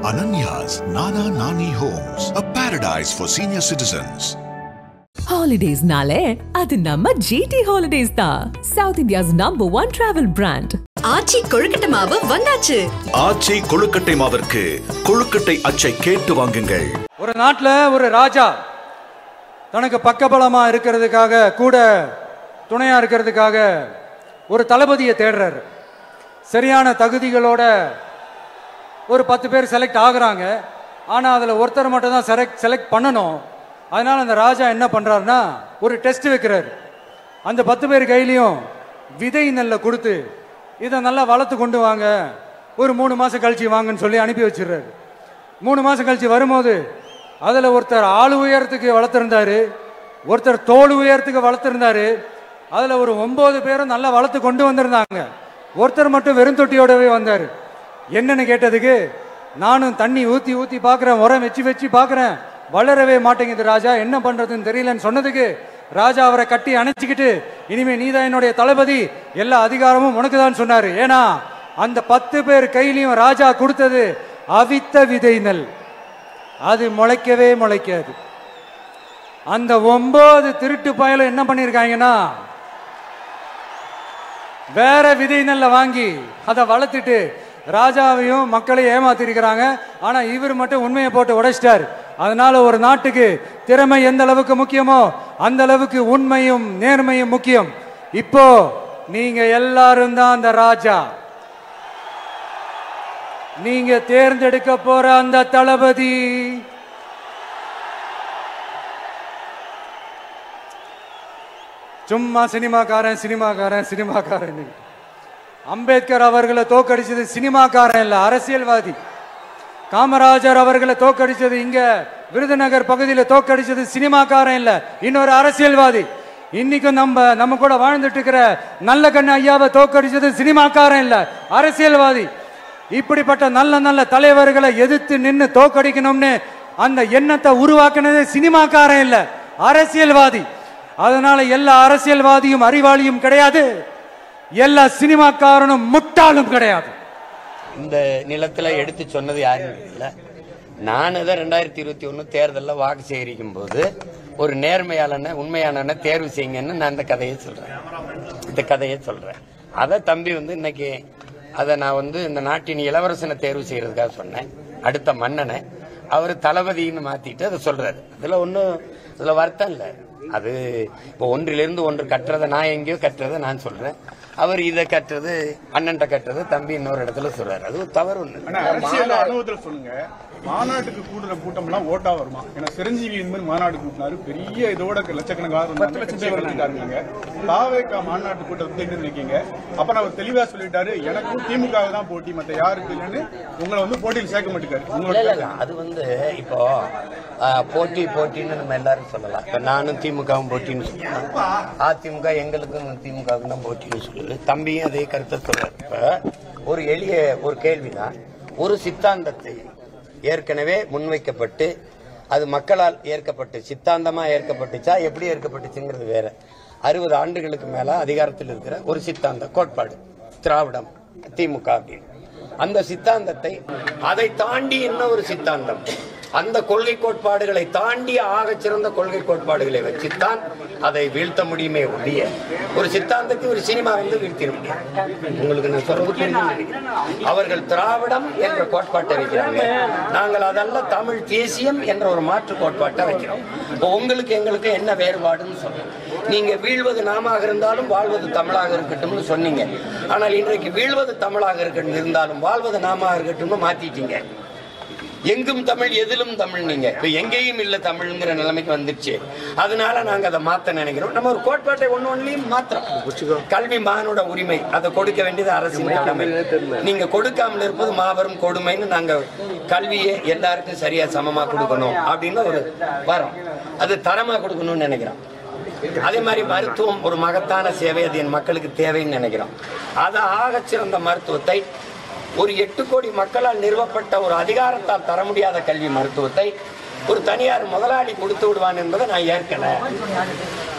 Ananya's Nana Nani Homes, a paradise for senior citizens. Holidays nale adu namma GT Holidays da, South India's #1 travel brand. ஆச்சி கொழுக்கட்டை மாவு வந்தாச்சு. ஆச்சி கொழுக்கட்டை மாவிற்கு கொழுக்கட்டை அச்சை கேட்டு வாங்குங்கள். ஒரு நாட்டில் ஒரு ராஜா தனக்கு பக்கபலமா இருக்கிறதுக்காக கூட துணையா இருக்கிறதுக்காக ஒரு தளபதியை தேடுறாரு. சரியான தகுதிகளோட ஒரு 10 பேர் செலக்ட் ஆகுறாங்க. ஆனால் அதில் ஒருத்தர் மட்டும் தான் செலக்ட் பண்ணணும். அதனால் அந்த ராஜா என்ன பண்ணுறாருன்னா ஒரு டெஸ்ட் வைக்கிறார். அந்த 10 பேர் கையிலையும் விதை நெல்லை கொடுத்து இதை நல்லா வளர்த்து கொண்டு வாங்க, ஒரு 3 மாதம் கழிச்சு வாங்கன்னு சொல்லி அனுப்பி வச்சிடுறாரு. 3 மாதம் கழிச்சு வரும்போது அதில் ஒருத்தர் ஆள் உயரத்துக்கு வளர்த்துருந்தாரு, ஒருத்தர் தோல் உயரத்துக்கு வளர்த்துருந்தாரு. அதில் ஒரு 9 பேரும் நல்லா வளர்த்து கொண்டு வந்திருந்தாங்க. ஒருத்தர் மட்டும் வெறும் தொட்டியோடவே வந்தார். என்னன்னு கேட்டதுக்கு, நானும் தண்ணி ஊற்றி ஊற்றி பார்க்குறேன், உரம் வச்சு பார்க்குறேன், வளரவே மாட்டேங்குது ராஜா, என்ன பண்ணுறதுன்னு தெரியலன்னு சொன்னதுக்கு ராஜா அவரை கட்டி அணைச்சிக்கிட்டு, இனிமே நீதான் என்னுடைய தளபதி, எல்லா அதிகாரமும் உனக்கு தான் சொன்னார். ஏன்னா அந்த 10 பேர் கையிலையும் ராஜா கொடுத்தது அவித்த விதை நெல், அது முளைக்கவே முளைக்காது. அந்த 9 திருட்டு பயலும் என்ன பண்ணியிருக்காங்கன்னா வேற விதை நெல்லை வாங்கி அதை வளர்த்துட்டு ராஜாவையும் மக்களையும் ஏமாத்திருக்கிறாங்க. ஆனா இவர் மட்டும் உண்மையை போட்டு உடைச்சிட்டார். அதனால ஒரு நாட்டுக்கு திறமை எந்த அளவுக்கு முக்கியமோ அந்த அளவுக்கு உண்மையும் நேர்மையும் முக்கியம். இப்போ நீங்க எல்லாரும் தான் அந்த ராஜா. நீங்க தேர்ந்தெடுக்க போற அந்த தளபதி சும்மா சினிமாக்காரன். அம்பேத்கர் அவர்களை தோக்கடிச்சது சினிமாக்காரன் இல்ல, அரசியல்வாதி. காமராஜர் அவர்களை தோக்கடிச்சது இங்க விருதுநகர் பகுதியில் தோக்கடிச்சது சினிமாக்காரன் இல்ல, இன்னொரு அரசியல்வாதி. இன்னைக்கும் நம்ம கூட வாழ்ந்துட்டு இருக்கிற நல்ல கண்ணு ஐயாவை தோக்கடிச்சது சினிமாக்காரன் இல்ல, அரசியல்வாதி. இப்படிப்பட்ட நல்ல நல்ல தலைவர்களை எதிர்த்து நின்று தோக்கடிக்கணும்னு அந்த எண்ணத்தை உருவாக்குனது சினிமாக்காரன் இல்ல, அரசியல்வாதி. அதனால எல்லா அரசியல்வாதியும் அறிவாளியும் கிடையாது, எல்லா சினிமாக்காரனும் முட்டாளும் கிடையாது. இந்த நிலத்துல எடுத்து சொன்னது யாரும் இல்ல. நான் தான் 2021 தேர்தலில் வாக்கு சேகரிக்கும் போது ஒரு நேர்மையாளன உண்மையான தேர்வு செய்யுங்கன்னு நான் இந்த கதையை சொல்றேன். அதை தம்பி இன்னைக்கு அதை நான் இந்த நாட்டின் இளவரசனை தேர்வு செய்யறதுக்காக சொன்னேன். அடுத்த மன்னனை அவர் தளபதினு மாத்திட்டு அதை சொல்றாரு. அதுல வருத்தம் இல்லை. அது இப்போ ஒன்றிலிருந்து ஒன்று கட்டுறதை நான் எங்கேயோ கட்டுறதை நான் சொல்றேன். அவர் இதை கட்டுறது அண்ணன்ட்ட கட்டுறது தம்பி இன்னொரு இடத்துல சொல்றாரு. அது தவறு ஒண்ணு. அனுபவத்தில் சொல்லுங்க, மாநாட்டுக்கு கூடுற கூட்டம் எல்லாம் ஓட்டா வருமா? ஏன்னா சிரஞ்சீவி மாநாடு கூட்டினாரு, பெரிய இதோட லட்சக்கணக்காக 10 லட்சம் பேர் வந்துட்டாருங்க. தாவேகா மாநாட்டு கூட்டத்தை நினைக்கீங்க. அப்ப அவர் தெளிவா சொல்லிட்டாரு, எனக்கும் திமுக தான் போட்டி, மத்த யாருக்கு இல்லைன்னு உங்களை போட்டியில் சேர்க்க மாட்டேங்காரு. அது இப்போ போட்டின்னு நம்ம எல்லாரும் சொல்லலாம். இப்ப நானும் திமுகவும் போட்டின்னு சொல்லலாம், அதிமுக எங்களுக்கும் திமுகவுக்கு தான் போட்டின்னு சொல்லுது. தம்பியும் அதே கருத்தை சொல்றாரு. இப்ப ஒரு எளிய ஒரு கேள்விதான், ஒரு சித்தாந்தத்தை ஏற்கனவே முன்வைக்கப்பட்டு அது மக்களால் ஏற்கப்பட்டு சித்தாந்தமா ஏற்கப்பட்டுச்சா எப்படி ஏற்கப்பட்டுச்சுங்கிறது வேற. 60 ஆண்டுகளுக்கு மேல அதிகாரத்தில் இருக்கிற ஒரு சித்தாந்த கோட்பாடு திராவிடம் திமுக அப்படின்னு, அந்த சித்தாந்தத்தை அதை தாண்டி என்ன ஒரு சித்தாந்தம், அந்த கொள்கை கோட்பாடுகளை தாண்டி ஆக சிறந்த கொள்கை கோட்பாடுகளை வச்சுத்தான் அதை வீழ்த்த முடியுமே ஒழிய ஒரு சித்தாந்தத்தை ஒரு சினிமா வீழ்த்திட முடியாது. உங்களுக்கு நான் சொல்றது அவர்கள் திராவிடம் என்ற கோட்பாட்டை வைக்கிறாங்க, நாங்கள் அதல்ல தமிழ் தேசியம் என்ற ஒரு மாற்று கோட்பாட்டை வைக்கிறோம். இப்போ உங்களுக்கு எங்களுக்கு என்ன வேறுபாடுன்னு சொல்றோம். நீங்க வீழ்வது நாமாக இருந்தாலும் வாழ்வது தமிழாக இருக்கட்டும்னு சொன்னீங்க. ஆனால் இன்றைக்கு வீழ்வது தமிழாக இருக்கட்டும் இருந்தாலும் வாழ்வது நாமாக இருக்கட்டும்னு மாத்திட்டீங்க. எங்கும் தமிழ் எதிலும் தமிழ், நீங்க இப்ப எங்கேயும் இல்ல தமிழ்ங்கிற நிலைமைக்கு வந்துருச்சு. அதனால நாங்க அதை மாத்த நினைக்கிறோம். நம்ம ஒரு கோட்பாட்டை ஒன்னையும் மாத்திரம். கல்வி மானோட உரிமை, அதை கொடுக்க வேண்டியது அரசின் கடமை. நீங்க கொடுக்காமல் இருப்பது மாபெரும் கொடுமைன்னு நாங்க கல்வியை எல்லாருக்கும் சரியா சமமா கொடுக்கணும் அப்படின்னு ஒரு வரோம். அது தரமா கொடுக்கணும்னு நினைக்கிறோம். அதே மாதிரி மருத்துவம் ஒரு மகத்தான சேவை, அது என் மக்களுக்கு தேவைன்னு நினைக்கிறோம். அதை ஆக சிறந்த மருத்துவத்தை ஒரு 8 கோடி மக்களால் நிறுவப்பட்ட ஒரு அதிகாரத்தால் தர முடியாத கல்வி மருத்துவத்தை ஒரு தனியார் முதலாளி கொடுத்து விடுவான் என்பதை நான் ஏற்கல.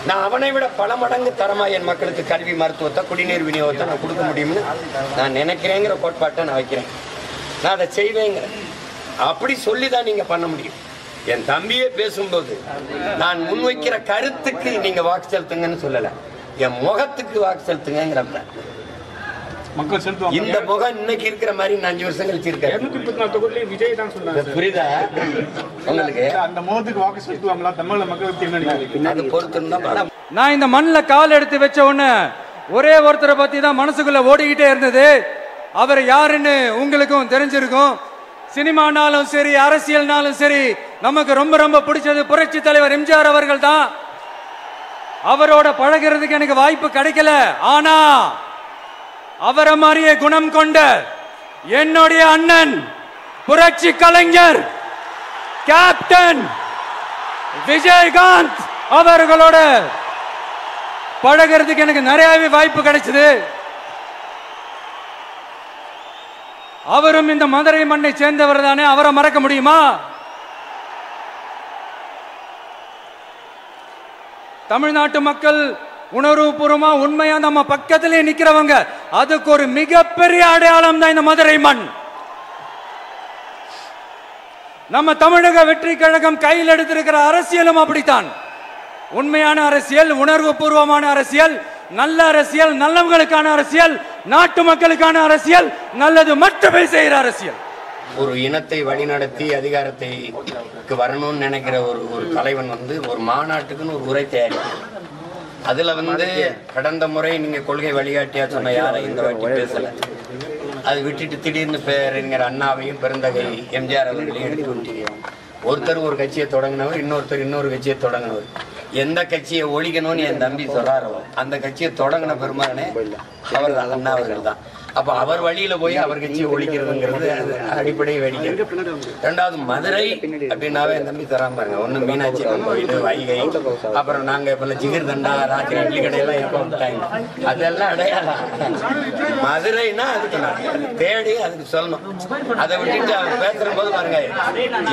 நான் அவனை விட பல மடங்கு தரமா என் மக்களுக்கு கல்வி மருத்துவத்தை குடிநீர் விநியோகத்தை நான் கொடுக்க முடியும்னு நான் நினைக்கிறேங்கிற கோட்பாட்டை நான் வைக்கிறேன். நான் அதை செய்வேங்கிறேன். அப்படி சொல்லிதான் நீங்க பண்ண முடியும். என் தம்பியே பேசும்போது நான் முன்வைக்கிற கருத்துக்கு நீங்க வாக்கு செலுத்துங்கன்னு சொல்லல, என் முகத்துக்கு வாக்கு செலுத்துங்கிறப்ப மக்கள் செலுத்துவாங்க. இந்த முகம் இன்னைக்கு இருக்கிற மாதிரி 5 வருஷம் கழிச்சு இருக்கேன். விஜய் தான் சொன்னாங்க. புரியுதா உங்களுக்கு? அந்த முகத்துக்கு வாக்கு செலுத்துவாங்களா தமிழக மக்களுக்கு என்ன அது பொறுத்து. நான் இந்த மண்ணில் கால் எடுத்து வச்ச உடனே ஒரே ஒருத்தரை பத்தி தான் மனசுக்குள்ள ஓடிக்கிட்டே இருந்தது. அவர் யாருன்னு உங்களுக்கும் தெரிஞ்சிருக்கும். சினிமானாலும் சரி, அரசியல்னாலும் சரி, நமக்கு ரொம்ப ரொம்ப பிடிச்சது புரட்சி தலைவர் எம்ஜிஆர் அவர்கள் தான். அவரோட பழகிறதுக்கு எனக்கு வாய்ப்பு கிடைக்கல. ஆனா அவரை மாதிரியே குணம் கொண்ட என்னுடைய அண்ணன் புரட்சி கலைஞர் கேப்டன் விஜயகாந்த் அவர்களோட பழகிறதுக்கு எனக்கு நிறையவே வாய்ப்பு கிடைச்சது. அவரும் இந்த மதுரை மண்ணை சேர்ந்தவர் தானே, அவரை மறக்க முடியுமா? தமிழ்நாட்டு மக்கள் உணர்வுபூர்வமா உண்மையா நம்ம பக்கத்திலே நிக்கிறவங்க, அதுக்கு ஒரு மிகப்பெரிய அடையாளம் தான் இந்த மதுரை மண். நம்ம தமிழக வெற்றி கழகம் கையில் எடுத்திருக்கிற அரசியலும் அப்படித்தான். உண்மையான அரசியல், உணர்வு பூர்வமான அரசியல், நல்ல அரசியல், நல்லவங்களுக்கான அரசியல், நாட்டு மக்களுக்கான அரசியல், நல்லது மட்டுமே செய்கிற அரசியல். ஒரு இனத்தை வழிநடத்தி அதிகாரத்தை வரணும்னு நினைக்கிற ஒரு தலைவன் ஒரு மாநாட்டுக்குன்னு ஒரு உரை தயாரிக்கும். அதுல கடந்த முறை நீங்க கொள்கை வழிகாட்டியா சொன்ன யாரை இந்த வாட்டி பேசல. அது விட்டுட்டு திடீர்னு பேரறிஞர் அண்ணாவையும் பெருந்தகை எம்ஜிஆர் அவர்களையும் எடுத்து விட்டீங்க. ஒருத்தர் ஒரு கட்சியை தொடங்கினவர், இன்னொருத்தர் இன்னொரு கட்சியை தொடங்கினவர். எந்த கட்சியை ஒழிக்கணும்னு என் தம்பி சொல்றாரோ அந்த கட்சியை தொடங்கின பெருமானே அவர் தான், அண்ணா அவர்கள் தான். அப்ப அவர் வழியில போய் அவர் கட்சியை ஒழிக்கிறதுங்கிறது அடிப்படை வேடிக்கை. ரெண்டாவது மதுரை அப்படின்னாவே என் தம்பி தராம பாருங்க. ஒண்ணு மீனாட்சி கோயில், வைகை, அப்புறம் நாங்க இப்ப ஜிகிர் தண்டா, ராத்திரி இட்லி கடையெல்லாம் எப்ப விட்டாங்க, அதெல்லாம் அடையாளம். மதுரைனா அதுக்கு நான் தேடி அதுக்கு சொல்லணும். அதை விட்டுட்டு அவர் பேசுற போது பாருங்க,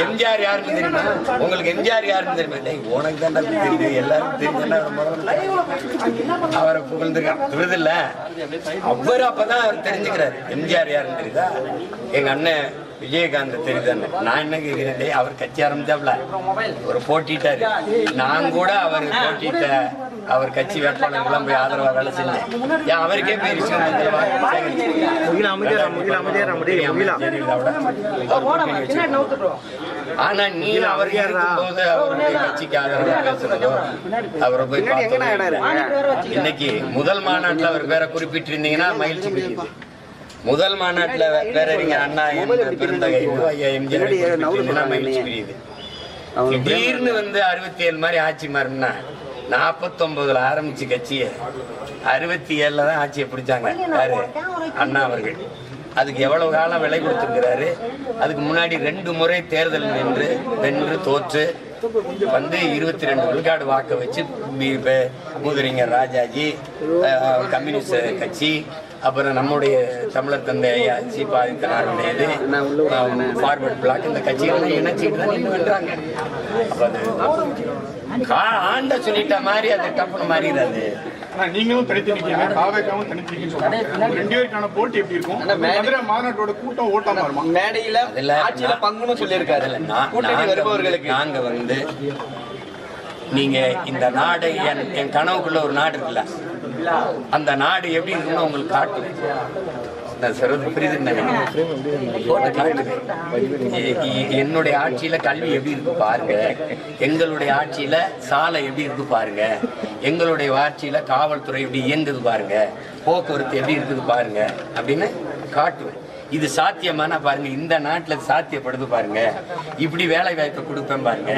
எம்ஜிஆர் யாருன்னு தெரியுமா உங்களுக்கு? எம்ஜிஆர் யாருன்னு தெரியுமா? உனக்கு தான் தெரியுது, எல்லாரும் தெரிஞ்சா அவரை புகழ்ந்துருக்கான் விருதில்ல. அவர் அப்பதான் அவர் தெரிஞ்சுக்கிறாரு எம்ஜிஆர் யாருன்னு தெரியுதா. எங்க அண்ணன் விஜயகாந்த் தெரியுதான்னு நான் என்ன கேட்கிறேன், அவர் கட்சி ஆரம்பிச்சாப்ல ஒரு போட்டிட்டாரு. நான் கூட அவர் போட்டிட்ட அவர் கட்சி வேட்பாளர்கள்லாம் போய் ஆதரவா வேலை செஞ்சேன். அவருக்கே பேர் ஆனா நீ அவர் இருக்கும்போது அவருடைய கட்சிக்கு ஆதரவா பேசுறதோ அவரை போய் இன்னைக்கு முதல் மாநாட்டுல அவர் பேரை குறிப்பிட்டு இருந்தீங்கன்னா மகிழ்ச்சி பெரியது. முதல் மாநாட்டுல பேரறிஞர் அண்ணா பெருந்தகை எம்ஜிஆர் மகிழ்ச்சி பெரியது. திடீர்னு 67 மாதிரி ஆட்சி மாறினா 49ல ஆரம்பிச்சு கட்சியை 67ல தான் ஆட்சியை பிடிச்சாங்க யாரு? அண்ணா அவர்கள். அதுக்கு எவ்வளவு காலம் விலை கொடுத்திருக்கிறாரு. அதுக்கு முன்னாடி 2 முறை தேர்தல் வென்று தோற்று 22 விழுக்காடு வாக்க வச்சு மூதறிஞர் ராஜாஜி, கம்யூனிஸ்ட் கட்சி, அப்புறம் நம்முடைய தமிழர் தந்தை சீபாதித்தனாருடையது, ஃபார்வர்ட் பிளாக், இந்த கட்சிகள்லாம் இணைச்சிட்டு தான் நின்று வென்றாங்க. அப்ப அது ஆண்ட சொல்லிட்ட மாதிரி அது டப்புனு மாறிடாது. நீங்களும் தனித்து நிற்கீங்க, காவேக்காவும் தனித்து நிற்கீங்கன்னு சொல்றாங்க. 2 பேருக்கான போட்டி எப்படி இருக்கும்? மதுரை மாநாட்டோட கூட்டம் ஓட்டாம வருமா? மேடையில ஆட்சியில பங்குன்னு சொல்லியிருக்காரு. கூட்டணி வருபவர்களுக்கு நாங்க நீங்க இந்த நாடு என் கனவுக்குள்ள ஒரு நாடு இருக்குல்ல, அந்த நாடு எப்படி இருக்குன்னு உங்களுக்கு காட்டுவேன். என்னுடைய ஆட்சியில கல்வி எப்படி இருக்கு பாருங்க, எங்களுடைய ஆட்சியில சாலை எப்படி இருக்கு பாருங்க, எங்களுடைய ஆட்சியில காவல்துறை எப்படி இயங்குது பாருங்க, போக்குவரத்து எப்படி இருக்குது பாருங்க அப்படின்னு காட்டுவேன். இது சாத்தியமான பாருங்க, இந்த நாட்டுல சாத்தியப்படுது பாருங்க, இப்படி வேலை வாய்ப்பை கொடுப்பேன் பாருங்க,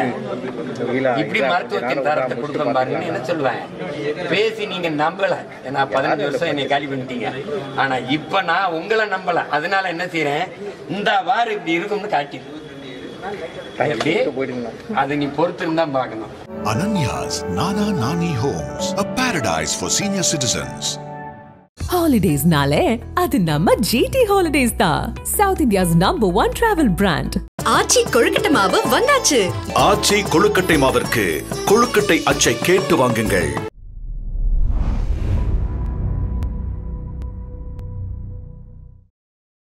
இப்படி மருத்துவத்தின் தரத்தை கொடுப்பேன் பாருங்கன்னு என்ன சொல்லுவேன். பேசி நீங்க நம்பல. ஏன்னா 15 வருஷம் என்னை காலி பண்ணிட்டீங்க. ஆனா இப்ப நான் உங்களை நம்பல. அதனால என்ன செய்யறேன், இந்த வாரம் இப்படி இருக்கும்னு காட்டி அது நீ பொறுத்து இருந்தா பாக்கணும். Ananya's Nana Nani Homes, a paradise for senior citizens. Holidays nale adu namma GT Holidays da, South India's #1 travel brand. ஆச்சி கொழுக்கட்டை மாவு வந்தாச்சு. ஆச்சி கொழுக்கட்டை மாவிற்கு கொழுக்கட்டை அச்சை கேட்டு வாங்குங்கள்.